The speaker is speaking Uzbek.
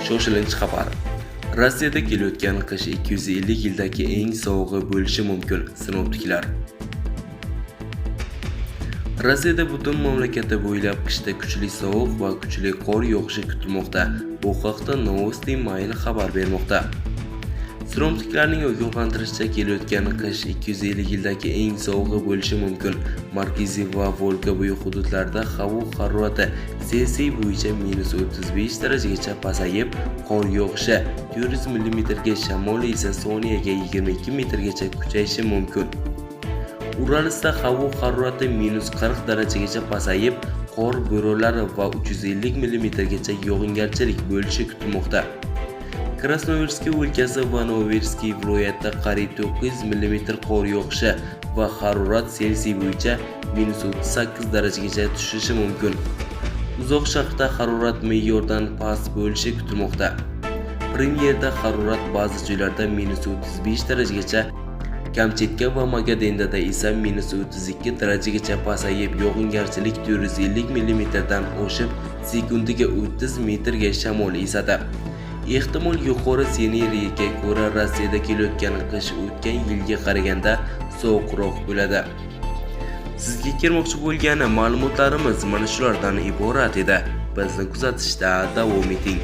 Shoshilinch xabar. Rossiyada kelayotgan qish 250 yildagi eng sovug'i bo'lishi mumkin. Sinoptiklar. Rossiyada butun mamlakati bo'ylab qishda kuchli sovuq va kuchli qor yog'ishi kutilmoqda. Bu haqda Novosti Mail xabar bermoqda. Sinoptiklarning ogohlantirishicha, kelayotgan qish 250 yildagi eng sovug'i bo'lishi mumkin. Markaziy va Volga-bo'yi hududlarda havo harorati Selsiy bo'yicha -35 darajagacha pasayib, qor yog'ishi 400 mm ga, shamol esa soniyaga 22 metrgacha kuchayishi mumkin. Uralsda havo harorati -40 darajagacha pasayib, qor bo'ronlari va 350 mm gacha yog'ingarchilik bo'lishi kutilmoqda. Krasnoyarsk o'lkasi va Novoberskiy viloyatida qariyb 900 mm qor yog'ishi va harorat Selsiy bo'yicha -38 darajagacha tushishi mumkin. Uzoq Sharqda harorat me'yordan past bo'lishi kutilmoqda. Premyerda harorat ba'zi joylarda -35 darajagacha, Kamchatka va Magadendada esa -32 darajagacha pasayib, yog'ingarchilik 450 mm dan oshib, sekundiga 30 metrga shamol esadi. Ehtimol yuqori ssenariyga ko'ra Rossiyada kelayotgan qish o'tgan yilga qaraganda sovuqroq bo'ladi. Sizga kelmoqchi bo'lgan ma'lumotlarimiz mana shulardan iborat edi. Bizni kuzatishda davom eting.